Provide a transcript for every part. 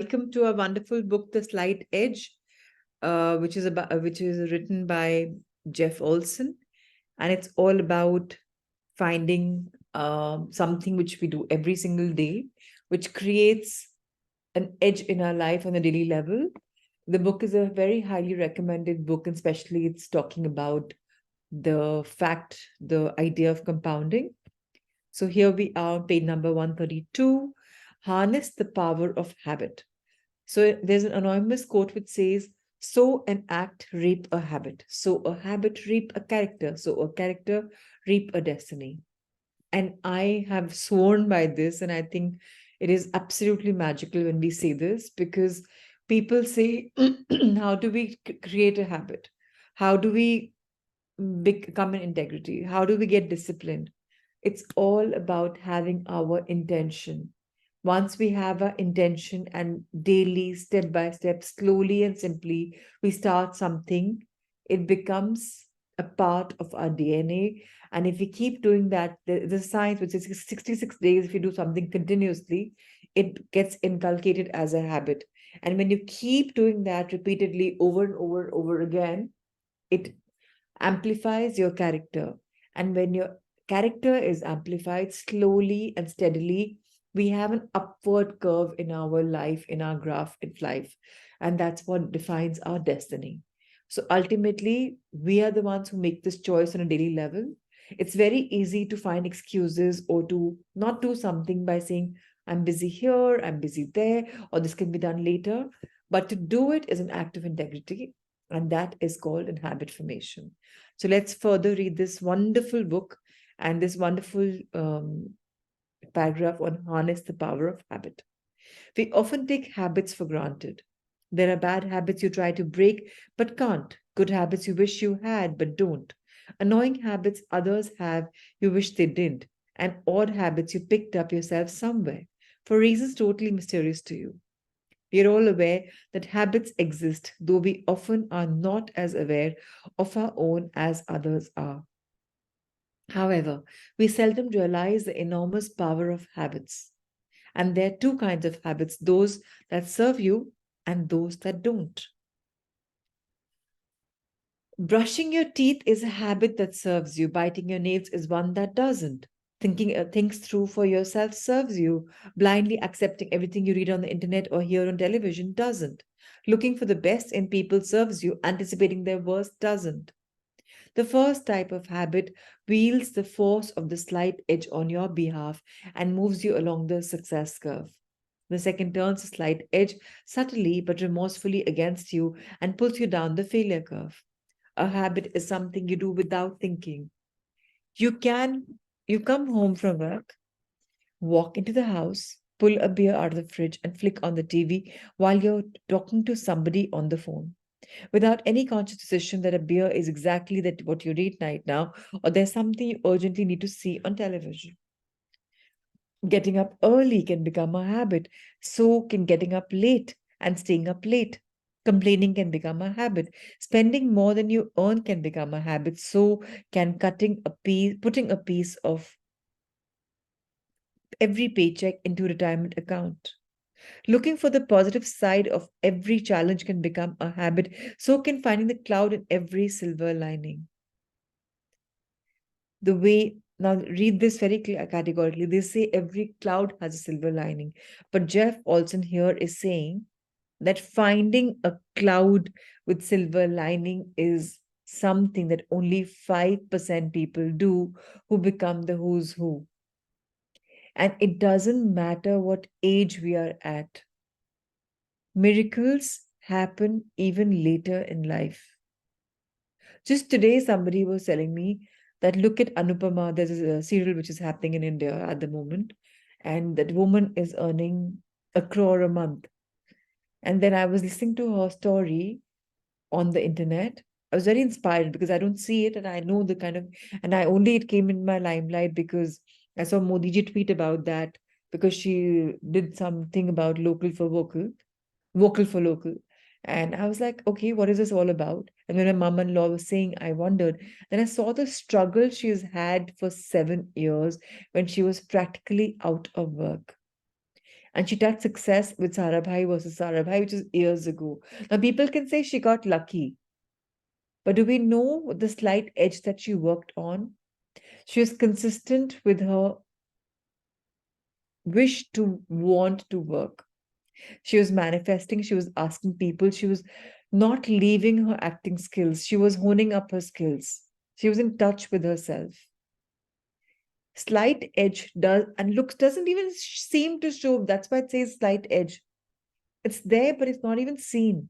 welcome to a wonderful book, The Slight Edge, which is written by Jeff Olson, and it's all about finding something which we do every single day, which creates an edge in our life on a daily level. The book is a very highly recommended book, and especially it's talking about the idea of compounding. So here we are, on page number 132, harness the power of habit. So there's an anonymous quote which says, sow an act, reap a habit. Sow a habit, reap a character. Sow a character, reap a destiny. And I have sworn by this, and I think it is absolutely magical when we say this, because people say, how do we create a habit? How do we become an integrity? How do we get disciplined? It's all about having our intention. Once we have our intention and daily, step by step, slowly and simply, we start something, it becomes a part of our DNA. And if we keep doing that, the science, which is 66 days, if you do something continuously, it gets inculcated as a habit. And when you keep doing that repeatedly over and over and over again, it amplifies your character. And when your character is amplified slowly and steadily, we have an upward curve in our life, in our graph in life. And that's what defines our destiny. So ultimately, we are the ones who make this choice on a daily level. It's very easy to find excuses or to not do something by saying, I'm busy here, I'm busy there, or this can be done later. But to do it is an act of integrity, and that is called in habit formation. So let's further read this wonderful book and this wonderful paragraph on harness the power of habit. We often take habits for granted. There are bad habits you try to break but can't, good habits you wish you had but don't, annoying habits others have you wish they didn't, and odd habits you picked up yourself somewhere for reasons totally mysterious to you. We are all aware that habits exist, though we often are not as aware of our own as others are. However, we seldom realize the enormous power of habits. And there are two kinds of habits, those that serve you and those that don't. Brushing your teeth is a habit that serves you, biting your nails is one that doesn't. Thinking things through for yourself serves you. Blindly accepting everything you read on the internet or hear on television doesn't. Looking for the best in people serves you. Anticipating their worst doesn't. The first type of habit wields the force of the slight edge on your behalf and moves you along the success curve. The second turns the slight edge subtly but remorsefully against you and pulls you down the failure curve. A habit is something you do without thinking. You can you come home from work, walk into the house, pull a beer out of the fridge and flick on the TV while you're talking to somebody on the phone, without any conscious decision that a beer is exactly that what you need right now, or there's something you urgently need to see on television. Getting up early can become a habit. So can getting up late and staying up late. Complaining can become a habit. Spending more than you earn can become a habit. So can putting a piece of every paycheck into retirement account. Looking for the positive side of every challenge can become a habit. So can finding the cloud in every silver lining. The way now read this very categorically, they say every cloud has a silver lining, but Jeff Olson here is saying that finding a cloud with silver lining is something that only 5% people do, who become the who's who. And it doesn't matter what age we are at, miracles happen even later in life. Just today, somebody was telling me that look at Anupama. There's a serial which is happening in India at the moment, and that woman is earning 1 crore a month. And then I was listening to her story on the internet. I was very inspired because I don't see it, and I know the kind of, and I only it came in my limelight because I saw Modi ji tweet about that, because she did something about local for vocal, vocal for local. And I was like, okay, what is this all about? And when my mom-in-law was saying, I wondered. Then I saw the struggle she's had for 7 years when she was practically out of work. And she touched success with Sarabhai versus Sarabhai, which is years ago. Now, people can say she got lucky, but do we know the slight edge that she worked on? She was consistent with her wish to want to work. She was manifesting, she was asking people, she was not leaving her acting skills, she was honing up her skills. She was in touch with herself. Slight edge does and looks doesn't even seem to show. That's why it says slight edge. It's there, but it's not even seen.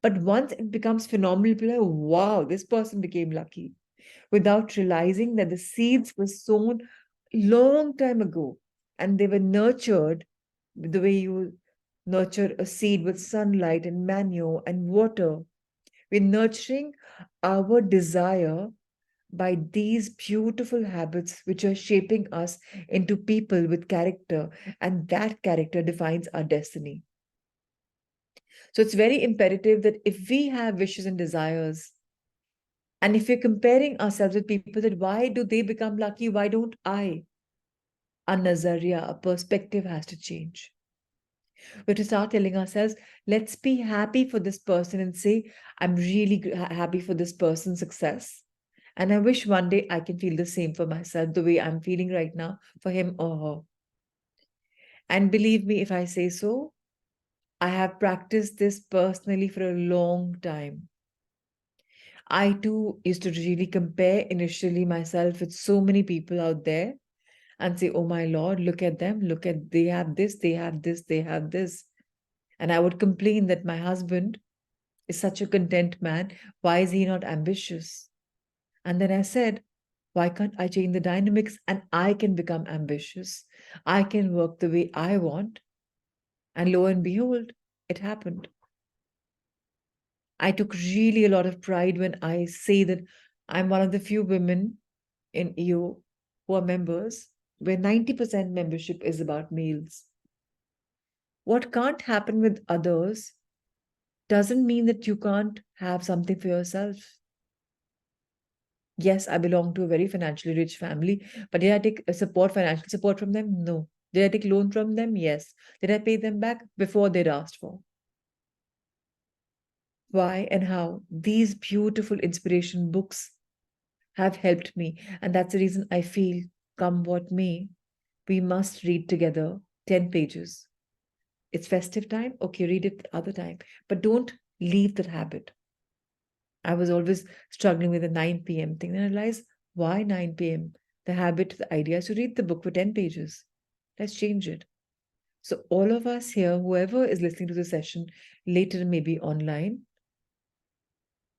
But once it becomes phenomenal, people are like, wow, this person became lucky, without realizing that the seeds were sown long time ago and they were nurtured the way you nurture a seed with sunlight and manure and water. We're nurturing our desire by these beautiful habits which are shaping us into people with character, and that character defines our destiny. So it's very imperative that if we have wishes and desires, and if we're comparing ourselves with people, that why do they become lucky? Why don't I? Our nazariya, our perspective has to change. We have to start telling ourselves, let's be happy for this person and say, I'm really happy for this person's success. And I wish one day I can feel the same for myself, the way I'm feeling right now for him or her. And believe me, if I say so, I have practiced this personally for a long time. I too used to really compare initially myself with so many people out there and say, oh my Lord, look at them, look at, they have this, they have this, they have this. And I would complain that my husband is such a content man. Why is he not ambitious? And then I said, why can't I change the dynamics and I can become ambitious? I can work the way I want. And lo and behold, it happened. I took really a lot of pride when I say that I'm one of the few women in EO who are members, where 90% membership is about males. What can't happen with others doesn't mean that you can't have something for yourself. Yes, I belong to a very financially rich family, but did I take financial support from them? No. Did I take loan from them? Yes. Did I pay them back before they'd asked for? Why and how? These beautiful inspiration books have helped me, and that's the reason I feel, come what may, we must read together 10 pages. It's festive time, okay, read it the other time, but don't leave that habit. I was always struggling with the 9 p.m. thing. Then I realized, why 9 p.m.? The habit, the idea is to read the book for 10 pages. Let's change it. So, all of us here, whoever is listening to the session later, maybe online,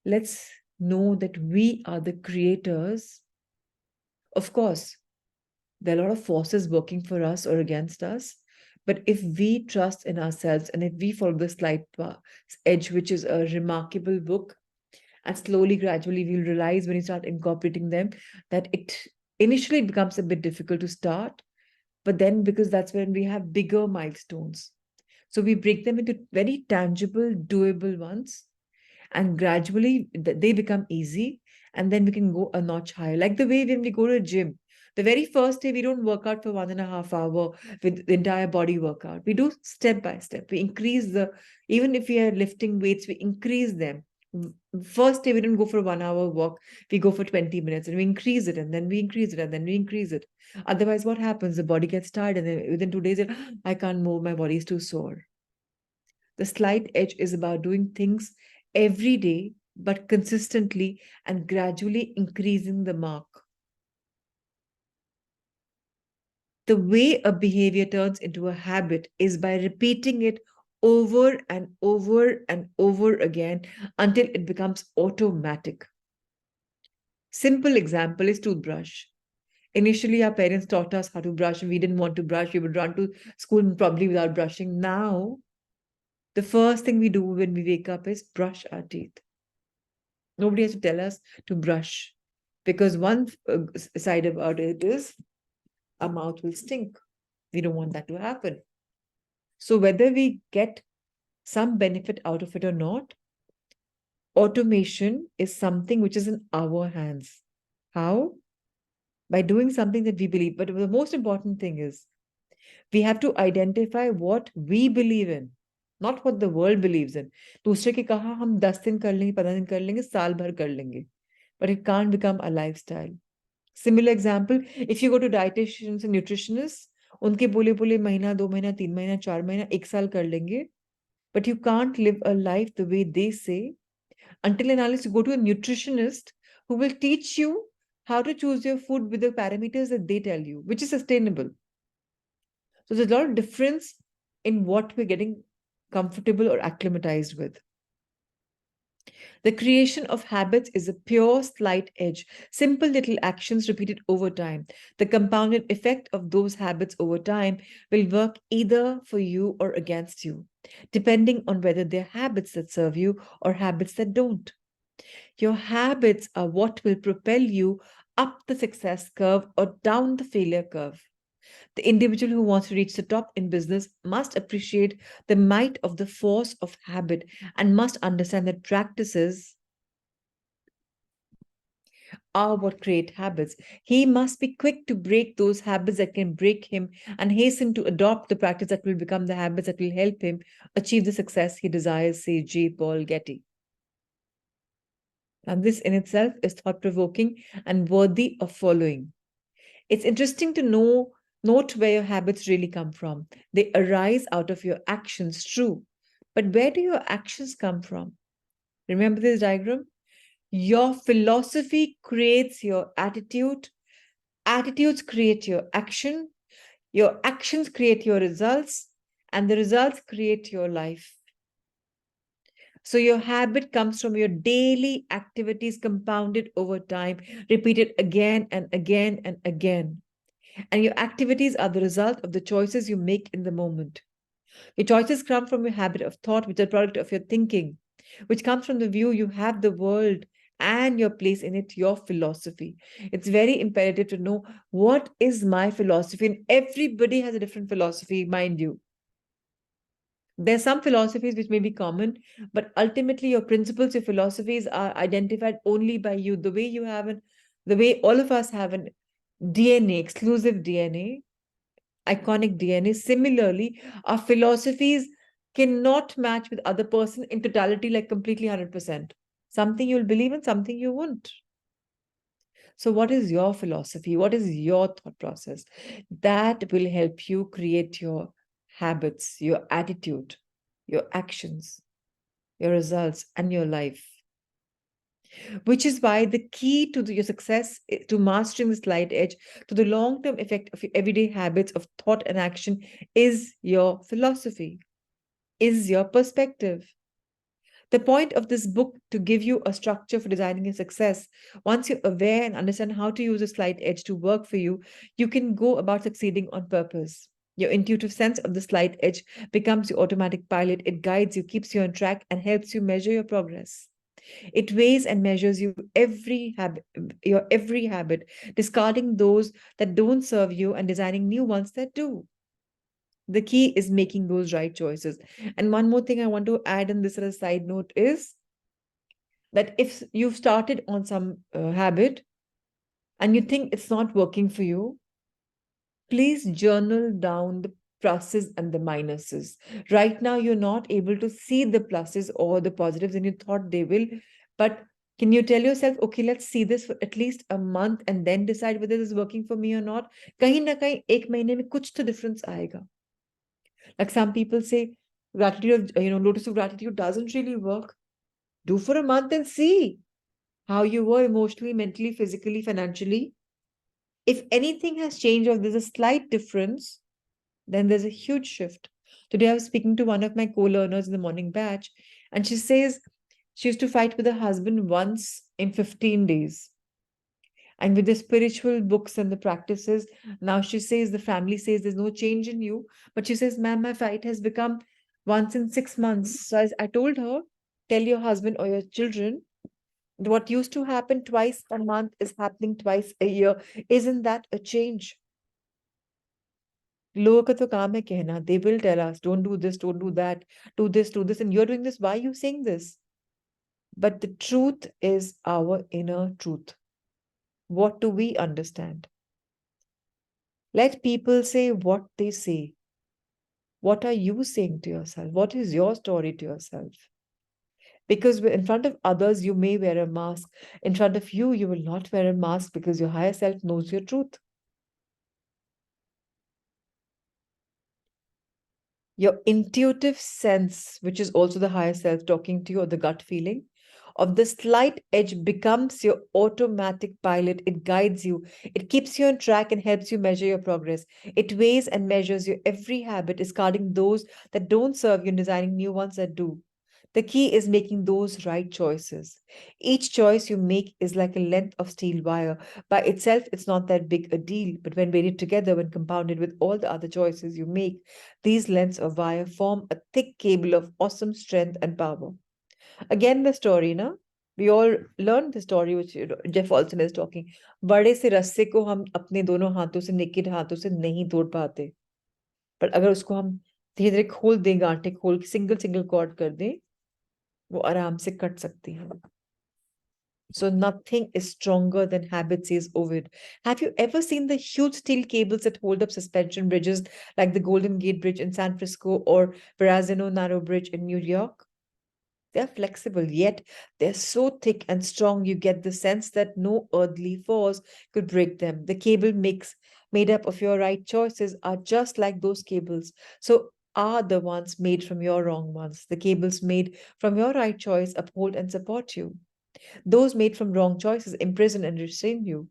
let's know that we are the creators. Of course, there are a lot of forces working for us or against us. But if we trust in ourselves and if we follow the slight edge, which is a remarkable book, and slowly, gradually, we'll realize when you start incorporating them that it initially becomes a bit difficult to start, but then because that's when we have bigger milestones. So we break them into very tangible, doable ones, and gradually they become easy, and then we can go a notch higher. Like the way when we go to a gym, the very first day we don't work out for 1.5 hours with the entire body workout. We do step by step. We increase the, even if we are lifting weights, we increase them. First day we don't go for a 1 hour walk, we go for 20 minutes, and we increase it, and then we increase it, and then we increase it. Otherwise, what happens? The body gets tired, and then within 2 days, I can't move, my body is too sore. The slight edge is about doing things every day, but consistently and gradually increasing the mark. The way a behavior turns into a habit is by repeating it over and over and over again until it becomes automatic. Simple example is toothbrush. Initially, our parents taught us how to brush, and we didn't want to brush. We would run to school probably without brushing. Now, the first thing we do when we wake up is brush our teeth. Nobody has to tell us to brush, because one side about it is our mouth will stink. We don't want that to happen. So whether we get some benefit out of it or not, automation is something which is in our hands. How? By doing something that we believe. But the most important thing is, We have to identify what we believe in, not what the world believes in. दूसरे के कहा हम 10 दिन कर लेंगे, 15 दिन कर लेंगे, साल भर कर लेंगे. But it can't become a lifestyle. Similar example, if you go to dietitians and nutritionists, उनके बोले बोले महीना, 2 महीना, 3 महीना, 4 महीना, 1 साल कर लेंगे. But you can't live a life the way they say until and unless you go to a nutritionist who will teach you how to choose your food with the parameters that they tell you, which is sustainable. So there's a lot of difference in what we're getting comfortable or acclimatized with. The creation of habits is a pure slight edge, simple little actions repeated over time. The compounded effect of those habits over time will work either for you or against you, depending on whether they're habits that serve you or habits that don't. Your habits are what will propel you up the success curve or down the failure curve. The individual who wants to reach the top in business must appreciate the might of the force of habit and must understand that practices are what create habits. He must be quick to break those habits that can break him and hasten to adopt the practice that will become the habits that will help him achieve the success he desires, say J. Paul Getty. And this in itself is thought provoking and worthy of following. It's interesting to note where your habits really come from. They arise out of your actions, true. But where do your actions come from? Remember this diagram? Your philosophy creates your attitude, attitudes create your actions create your results, and the results create your life. So your habit comes from your daily activities compounded over time, repeated again and again and again. And your activities are the result of the choices you make in the moment. Your choices come from your habit of thought, which is a product of your thinking, which comes from the view you have the world and your place in it, your philosophy. It's very imperative to know what is my philosophy. And everybody has a different philosophy, mind you. There's some philosophies which may be common, but ultimately your principles, your philosophies are identified only by you. The way you have an, the way all of us have an DNA, exclusive DNA, iconic DNA. Similarly, our philosophies cannot match with other person in totality, like completely 100%. Something you'll believe in, something you won't. So, what is your philosophy? What is your thought process? That will help you create your habits, your attitude, your actions, your results, and your life. Which is why the key to your success, to mastering the slight edge, to the long term effect of your everyday habits of thought and action is your philosophy, is your perspective. The point of this book to give you a structure for designing your success. Once you're aware and understand how to use a slight edge to work for you, you can go about succeeding on purpose. Your intuitive sense of the slight edge becomes your automatic pilot. It guides you, keeps you on track, and helps you measure your progress. It weighs and measures your every habit, discarding those that don't serve you and designing new ones that do. The key is making those right choices. And one more thing I want to add in this as a side note is that if you've started on some habit and you think it's not working for you, please journal down the pluses and the minuses. Right now, you're not able to see the pluses or the positives, and you thought they will. But can you tell yourself, okay, let's see this for at least a month and then decide whether this is working for me or not? कहीं ना कहीं एक महीने में कुछ तो difference आएगा. Like some people say, gratitude, lotus of gratitude doesn't really work. Do for a month and see how you were emotionally, mentally, physically, financially. If anything has changed or there's a slight difference, then there's a huge shift. Today, I was speaking to one of my co learners in the morning batch, and she says she used to fight with her husband once in 15 days. And with the spiritual books and the practices, now she says the family says there's no change in you. But she says, ma'am, my fight has become once in 6 months. So I told her, tell your husband or your children what used to happen twice a month is happening twice a year. Isn't that a change? लोगों का तो काम है कहना. They will tell us, don't do this, don't do that, do this, and you're doing this. Why are you saying this? But the truth is our inner truth. What do we understand? Let people say what they say. What are you saying to yourself? What is your story to yourself? Because in front of others, you may wear a mask. In front of you, you will not wear a mask because your higher self knows your truth. Your intuitive sense, which is also the higher self talking to you, or the gut feeling of the slight edge, becomes your automatic pilot. It guides you, it keeps you on track and helps you measure your progress. It weighs and measures your every habit, discarding those that don't serve you and designing new ones that do. The key is making those right choices. Each choice you make is like a length of steel wire. By itself, it's not that big a deal, but when weighted together, when compounded with all the other choices you make, these lengths of wire form a thick cable of awesome strength and power. Again, the story, na? We all learned the story which Jeff Olson is talking. बड़े से रस्से को हम अपने दोनों हाथों से naked हाथों से नहीं तोड़ पाते, पर अगर उसको हम धीरे धीरे खोल दें, गांठे खोल के सिंगल सिंगल कॉर्ड कर दें, वो आराम से कट सकती है. So nothing is stronger than habit, says Ovid. Have you ever seen the huge steel cables that hold up suspension bridges like the Golden Gate Bridge in San Francisco or Verrazano Narrow Bridge in New York? They're flexible, yet they're so thick and strong you get the sense that no earthly force could break them. The cable mix made up of your right choices are just like those cables. So are the ones made from your wrong ones. The cables made from your right choice uphold and support you. Those made from wrong choices imprison and restrain you.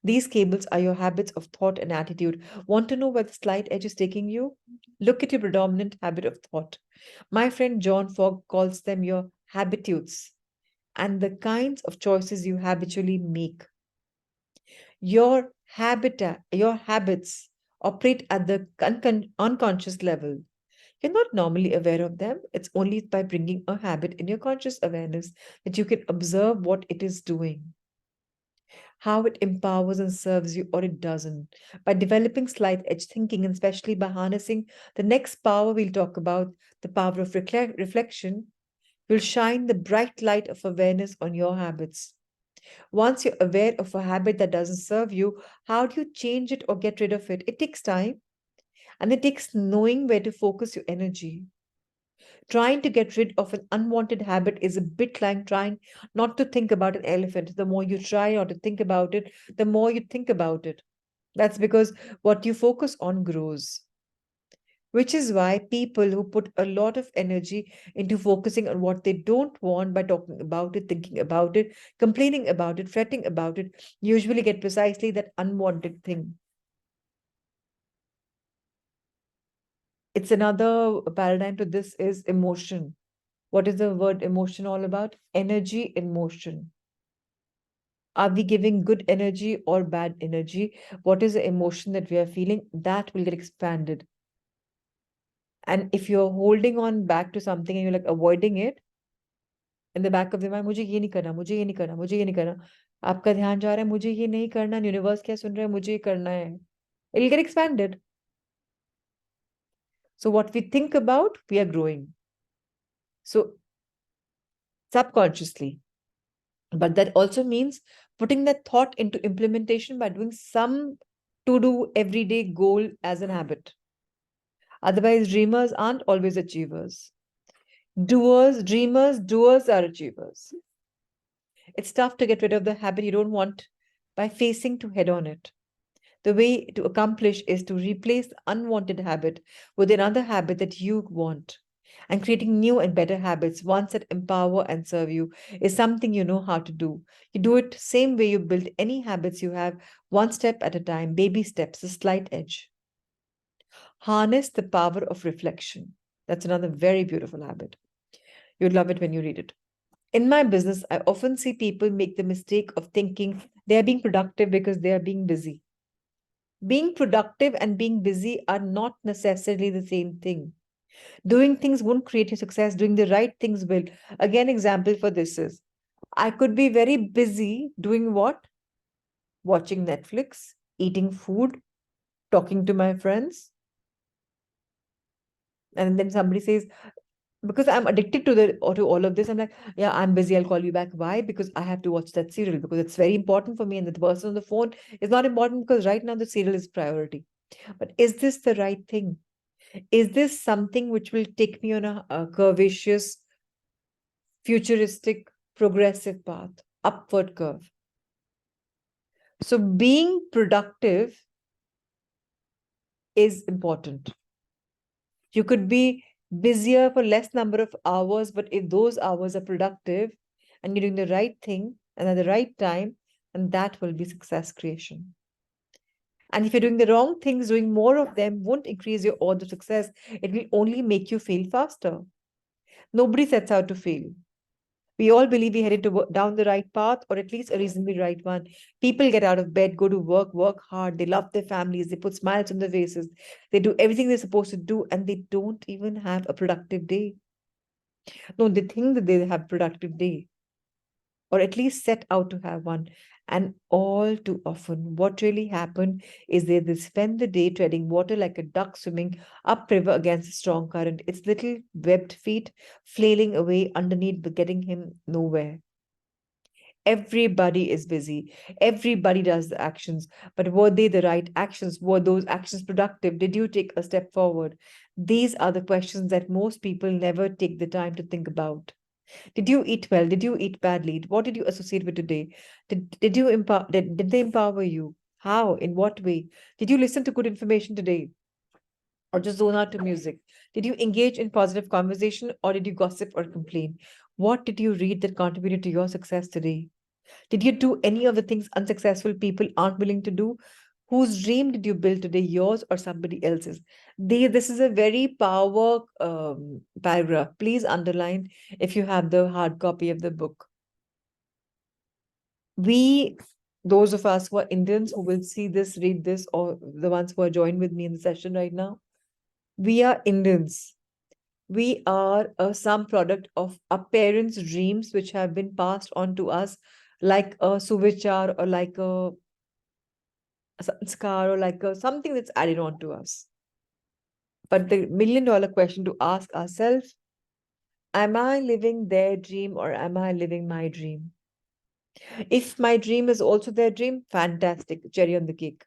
These cables are your habits of thought and attitude. Want to know where the slight edge is taking you? Look at your predominant habit of thought. My friend John Fogg calls them your habitudes and the kinds of choices you habitually make. Your habits operate at the unconscious level. You're not normally aware of them. It's only by bringing a habit in your conscious awareness that you can observe what it is doing, how it empowers and serves you, or it doesn't. By developing slight edge thinking, and especially by harnessing the next power we'll talk about, the power of reflection, you'll shine the bright light of awareness on your habits. Once you're aware of a habit that doesn't serve you, how do you change it or get rid of it? It takes time, and it takes knowing where to focus your energy. Trying to get rid of an unwanted habit is a bit like trying not to think about an elephant. The more you try not to think about it, the more you think about it. That's because what you focus on grows. Which is why people who put a lot of energy into focusing on what they don't want by talking about it, thinking about it, complaining about it, fretting about it, usually get precisely that unwanted thing. It's another paradigm to this is emotion. What is the word emotion all about? Energy in motion. Are we giving good energy or bad energy? What is the emotion that we are feeling? That will get expanded. And if you're holding on back to something and you're like avoiding it, in the back of the mind, मुझे ये नहीं करना, मुझे ये नहीं करना, मुझे ये नहीं करना. आपका ध्यान जा रहा है, मुझे ये नहीं करना, यूनिवर्स क्या सुन रहा है, मुझे ये करना है. It'll get expanded. So what we think about, we are growing. So subconsciously. But that also means putting that thought into implementation by doing some to do everyday goal as an habit. Otherwise, dreamers aren't always achievers. Doers are achievers. It's tough to get rid of the habit you don't want by facing to head on it. The way to accomplish is to replace the unwanted habit with another habit that you want. And creating new and better habits, ones that empower and serve you, is something you know how to do. You do it same way you build any habits you have, one step at a time, baby steps, a slight edge. Harness the power of reflection. That's another very beautiful habit. You'd love it when you read it. In my business, I often see people make the mistake of thinking they are being productive because they are being busy. Being productive and being busy are not necessarily the same thing. Doing things won't create your success, doing the right things will. Again, example for this is I could be very busy doing what? Watching Netflix, eating food, talking to my friends. And then somebody says, because I'm addicted to the or to all of this. I'm like, yeah, I'm busy. I'll call you back. Why? Because I have to watch that serial because it's very important for me, and the person on the phone is not important because right now the serial is priority. But is this the right thing? Is this something which will take me on a curvaceous, futuristic, progressive path, upward curve? So being productive is important. You could be busier for less number of hours, but if those hours are productive and you're doing the right thing and at the right time, and that will be success creation. And if you're doing the wrong things, doing more of them won't increase your odds of success. It will only make you fail faster. Nobody sets out to fail. We all believe we headed down the right path, or at least a reasonably right one. People get out of bed, go to work, work hard. They love their families. They put smiles on their faces. They do everything they're supposed to do, and they don't even have a productive day. No, they think that they have a productive day, or at least set out to have one. And all too often, what really happened is they spend the day treading water like a duck swimming upriver against a strong current. Its little webbed feet flailing away underneath, but getting him nowhere. Everybody is busy. Everybody does the actions. But were they the right actions? Were those actions productive? Did you take a step forward? These are the questions that most people never take the time to think about. Did you eat well? Did you eat badly? What did you associate with today? Did you empower did they empower you? How? In what way? Did you listen to good information today? Or just zone out to music? Did you engage in positive conversation or did you gossip or complain? What did you read that contributed to your success today? Did you do any of the things unsuccessful people aren't willing to do? Whose dream did you build today, yours or somebody else's? This is a very power paragraph. Please underline if you have the hard copy of the book. We, those of us who are Indians who will see this, read this, or the ones who are joined with me in the session right now, we are Indians. We are a some product of our parents' dreams, which have been passed on to us like a suvichar or like a sanskar or like something that's added on to us. But the $1 million question to ask ourselves, am I living their dream or am I living my dream? If my dream is also their dream, fantastic, cherry on the cake.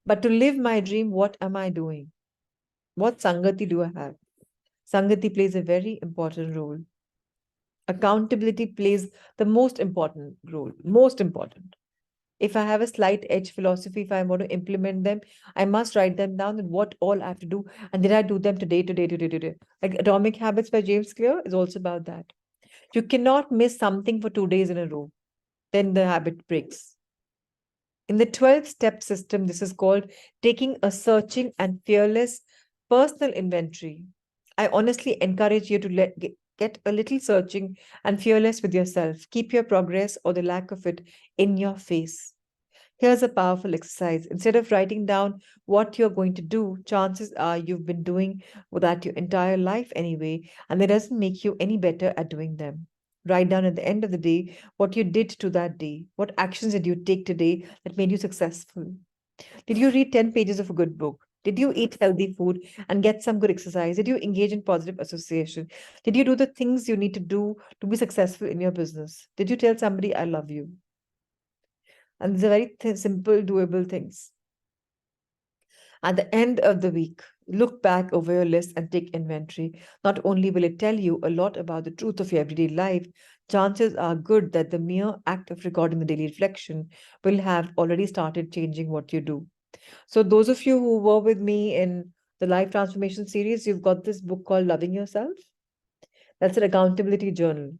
But to live my dream, what am I doing? What sangati do I have? Sangati plays a very important role. Accountability plays the most important role, most important. If I have a slight edge philosophy, if I want to implement them, I must write them down and what all I have to do. And did I do them today? Like Atomic Habits by James Clear is also about that. You cannot miss something for 2 days in a row. Then the habit breaks. In the 12 step system, this is called taking a searching and fearless personal inventory. I honestly encourage you to get a little searching and fearless with yourself. Keep your progress or the lack of it in your face. Here's a powerful exercise. Instead of writing down what you're going to do, chances are you've been doing that your entire life anyway, and that doesn't make you any better at doing them. Write down at the end of the day what you did to that day. What actions did you take today that made you successful? Did you read 10 pages of a good book? Did you eat healthy food and get some good exercise? Did you engage in positive association? Did you do the things you need to do to be successful in your business? Did you tell somebody, I love you? And these are very simple, doable things. At the end of the week, look back over your list and take inventory. Not only will it tell you a lot about the truth of your everyday life, chances are good that the mere act of recording the daily reflection will have already started changing what you do. So, those of you who were with me in the Life Transformation series, you've got this book called Loving Yourself. That's an accountability journal.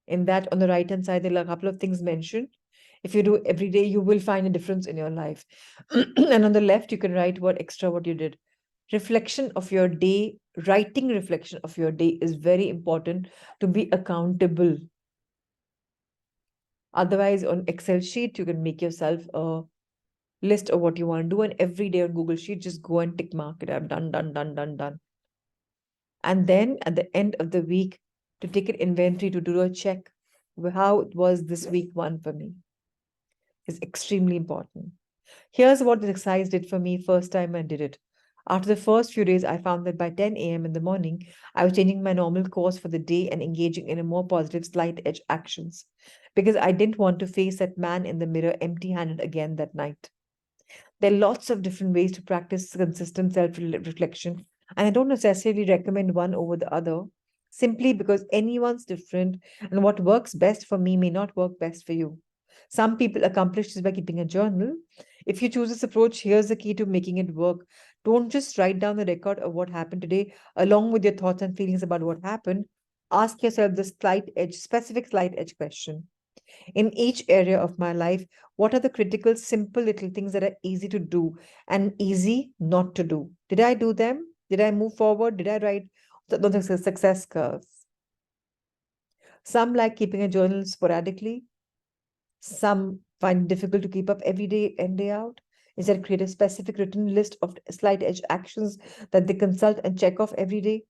In that, on the right hand side, there are a couple of things mentioned. If you do every day, you will find a difference in your life. And on the left, you can write what you did. Reflection of your day, writing reflection of your day is very important to be accountable. Otherwise, on Excel sheet, you can make yourself a list of what you want to do, and every day on Google Sheet, just go and tick mark it. I've done. And then at the end of the week, to take an inventory, to do a check, how was this week one for me, is extremely important. Here's what the exercise did for me first time I did it. After the first few days, I found that by 10 a.m. in the morning, I was changing my normal course for the day and engaging in a more positive, slight edge actions because I didn't want to face that man in the mirror empty handed again that night. There are lots of different ways to practice consistent self reflection, and I don't necessarily recommend one over the other simply because anyone's different and what works best for me may not work best for you. Some people accomplish this by keeping a journal. If you choose this approach, here's the key to making it work. Don't just write down the record of what happened today along with your thoughts and feelings about what happened. Ask yourself the specific slight edge question in each area of my life. What are the critical, simple little things that are easy to do and easy not to do? Did I do them? Did I move forward? Did I write the success curves? Some like keeping a journal sporadically. Some find it difficult to keep up every day and day out. Instead, create a specific written list of slight edge actions that they consult and check off every day.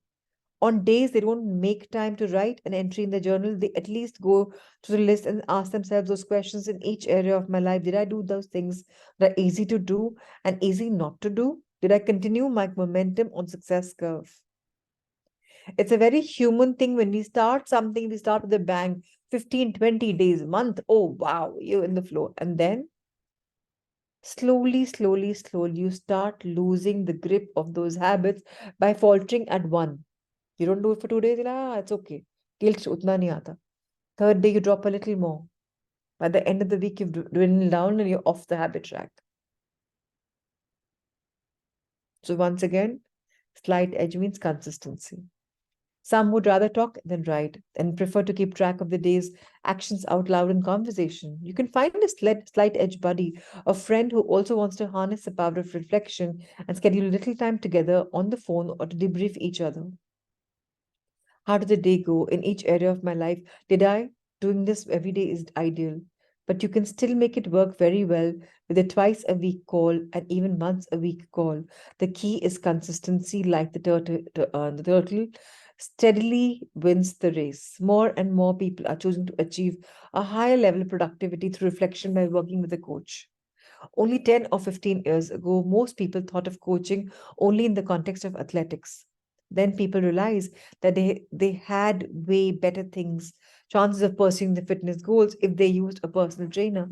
On days they don't make time to write an entry in the journal, they at least go to the list and ask themselves those questions in each area of my life. Did I do those things that are easy to do and easy not to do? Did I continue my momentum on success curve? It's a very human thing when we start something, we start with a bang, 15, 20 days, month. Oh, wow, you're in the flow. And then slowly, you start losing the grip of those habits by faltering at one. You don't do it for 2 days, it's okay. Guilt utna nahi aata. Third day, you drop a little more. By the end of the week, you've dwindled down and you're off the habit track. So once again, slight edge means consistency. Some would rather talk than write and prefer to keep track of the day's actions out loud in conversation. You can find a slight edge buddy, a friend who also wants to harness the power of reflection and schedule a little time together on the phone or to debrief each other. How did the day go in each area of my life? Did I? Doing this every day is ideal, but you can still make it work very well with a twice a week call and even once a week call. The key is consistency, like the turtle steadily wins the race. More and more people are choosing to achieve a higher level of productivity through reflection by working with a coach. Only 10 or 15 years ago, most people thought of coaching only in the context of athletics. Then people realized that they had way better things, chances of pursuing the fitness goals if they used a personal trainer.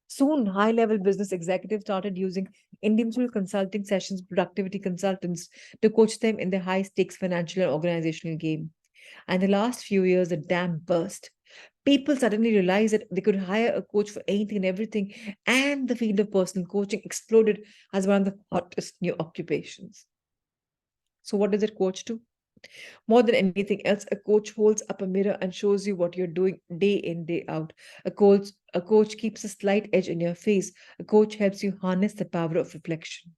Soon, high level business executives started using individual consulting sessions, productivity consultants, to coach them in their high stakes financial and organizational game. And the last few years, the dam burst. People suddenly realized that they could hire a coach for anything and everything, and the field of personal coaching exploded as one of the hottest new occupations. So, what does a coach do? More than anything else, a coach holds up a mirror and shows you what you're doing day in, day out. A coach keeps a slight edge in your face. A coach helps you harness the power of reflection.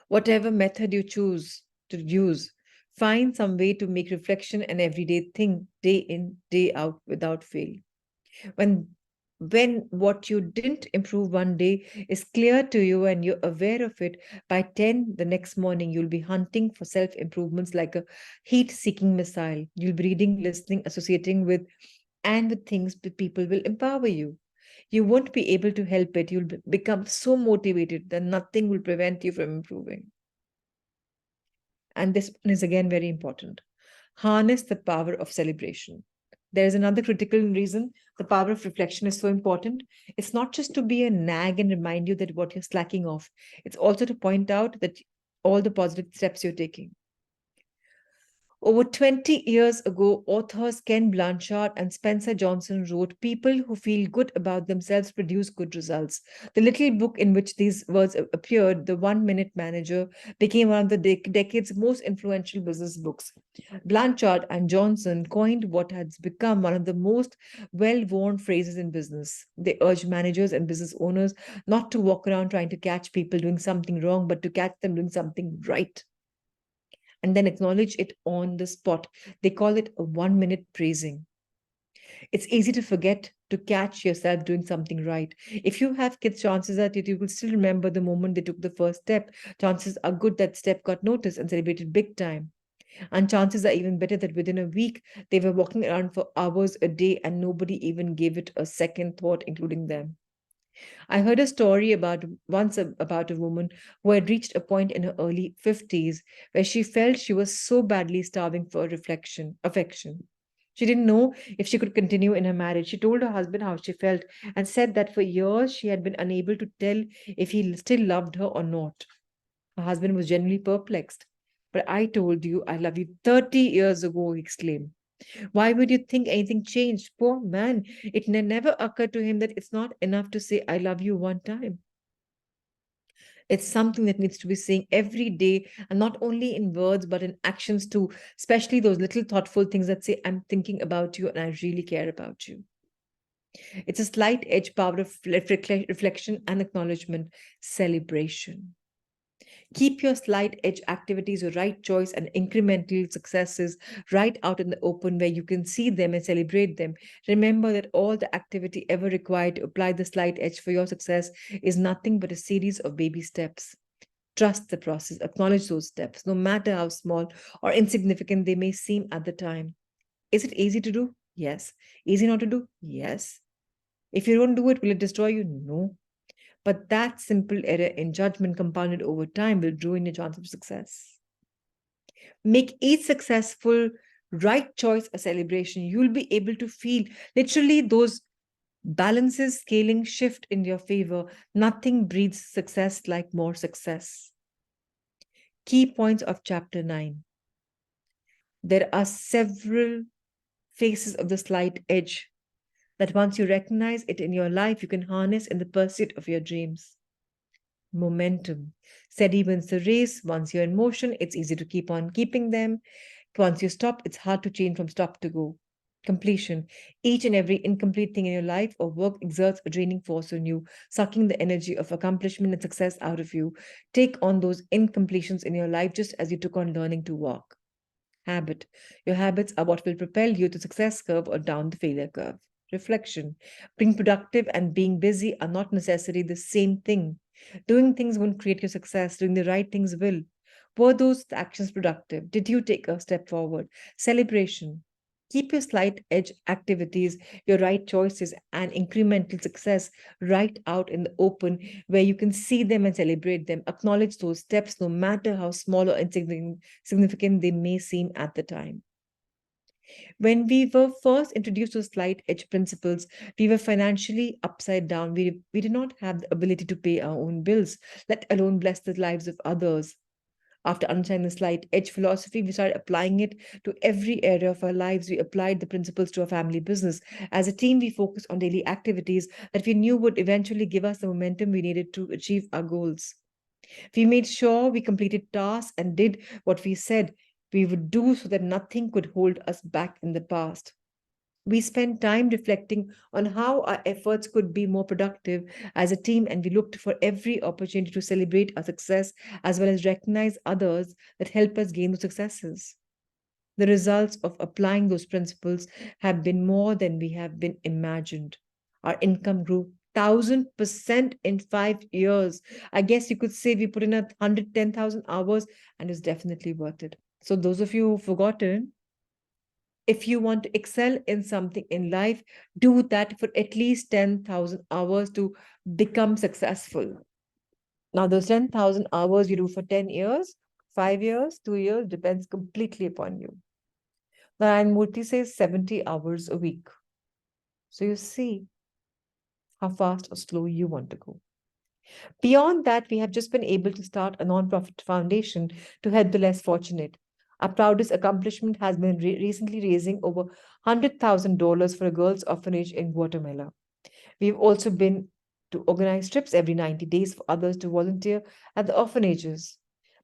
Whatever method you choose to use, find some way to make reflection an everyday thing, day in, day out, without fail. when when what you didn't improve one day is clear to you and you're aware of it, by 10 the next morning you'll be hunting for self improvements like a heat seeking missile. You'll be reading, listening, associating with, and with things that people will empower you. You won't be able to help it. You'll become so motivated that nothing will prevent you from improving. And this one is again very important. Harness the power of celebration. There is another critical reason the power of reflection is so important. It's not just to be a nag and remind you that what you're slacking off, it's also to point out that all the positive steps you're taking. Over 20 years ago, authors Ken Blanchard and Spencer Johnson wrote, "People who feel good about themselves produce good results." The little book in which these words appeared, The 1 Minute Manager, became one of the decade's most influential business books. Blanchard and Johnson coined what has become one of the most well worn phrases in business. They urge managers and business owners not to walk around trying to catch people doing something wrong, but to catch them doing something right and then acknowledge it on the spot. They call it a 1 minute praising. It's easy to forget to catch yourself doing something right. If you have kids, chances are that you will still remember the moment they took the first step. Chances are good that step got noticed and celebrated big time. And chances are even better that within a week, they were walking around for hours a day and nobody even gave it a second thought, including them. I heard a story about a woman who had reached a point in her early 50s where she felt she was so badly starving for affection. She didn't know if she could continue in her marriage. She told her husband how she felt and said that for years she had been unable to tell if he still loved her or not. Her husband was genuinely perplexed. But I told you I love you 30 years ago, he exclaimed. Why would you think anything changed? Poor man. It never occurred to him that it's not enough to say, I love you one time. It's something that needs to be saying every day, and not only in words, but in actions too, especially those little thoughtful things that say, I'm thinking about you and I really care about you. It's a slight edge power of reflection and acknowledgement, celebration. Keep your slight edge activities, your right choice, and incremental successes right out in the open where you can see them and celebrate them. Remember that all the activity ever required to apply the slight edge for your success is nothing but a series of baby steps. Trust the process, acknowledge those steps, no matter how small or insignificant they may seem at the time. Is it easy to do? Yes. Easy not to do? Yes. If you don't do it, will it destroy you? No. But that simple error in judgment compounded over time will ruin your chance of success. Make each successful right choice a celebration. You'll be able to feel literally those balances scaling shift in your favor. Nothing breeds success like more success. Key points of chapter 9. There are several faces of the slight edge that once you recognize it in your life, you can harness in the pursuit of your dreams. Momentum. Steady wins the race. Once you're in motion, it's easy to keep on keeping them. Once you stop, it's hard to change from stop to go. Completion. Each and every incomplete thing in your life or work exerts a draining force on you, sucking the energy of accomplishment and success out of you. Take on those incompletions in your life just as you took on learning to walk. Habit. Your habits are what will propel you to success curve or down the failure curve. Reflection. Being productive and being busy are not necessarily the same thing. Doing things won't create your success, doing the right things will. Were those actions productive? Did you take a step forward? Celebration. Keep your slight edge activities, your right choices, and incremental success right out in the open where you can see them and celebrate them. Acknowledge those steps, no matter how small or insignificant they may seem at the time. When we were first introduced to slight edge principles, we were financially upside down. We did not have the ability to pay our own bills, let alone bless the lives of others. After understanding the slight edge philosophy, we started applying it to every area of our lives. We applied the principles to our family business. As a team, we focused on daily activities that we knew would eventually give us the momentum we needed to achieve our goals. We made sure we completed tasks and did what we said we would do so that nothing could hold us back in the past. We spent time reflecting on how our efforts could be more productive as a team, and we looked for every opportunity to celebrate our success as well as recognize others that help us gain those successes. The results of applying those principles have been more than we have been imagined. Our income grew 1,000% in 5 years. I guess you could say we put in 110,000 hours and it's definitely worth it. So, those of you who've forgotten, if you want to excel in something in life, do that for at least 10,000 hours to become successful. Now, those 10,000 hours you do for 10 years, 5 years, 2 years, depends completely upon you. Narayan Murthy says 70 hours a week. So you see how fast or slow you want to go. Beyond that, we have just been able to start a nonprofit foundation to help the less fortunate. Our proudest accomplishment has been recently raising over $100,000 for a girls' orphanage in Guatemala. We've also been to organize trips every 90 days for others to volunteer at the orphanages.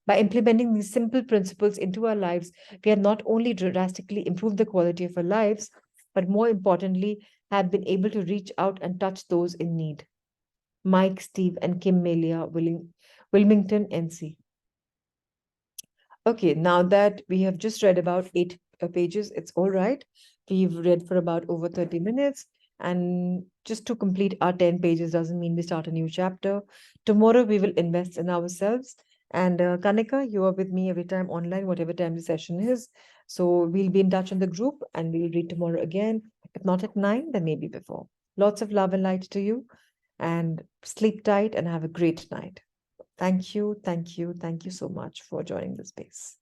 By implementing these simple principles into our lives, we have not only drastically improved the quality of our lives, but more importantly, have been able to reach out and touch those in need. Mike, Steve, and Kim Melia, Wilmington, NC. Okay, now that we have just read about 8 pages, it's all right. We've read for about over 30 minutes. And just to complete our 10 pages doesn't mean we start a new chapter. Tomorrow we will invest in ourselves. And Kanika, you are with me every time online, whatever time the session is. So we'll be in touch in the group and we'll read tomorrow again. If not at 9, then maybe before. Lots of love and light to you. and sleep tight and have a great night. Thank you. Thank you. Thank you so much for joining the space.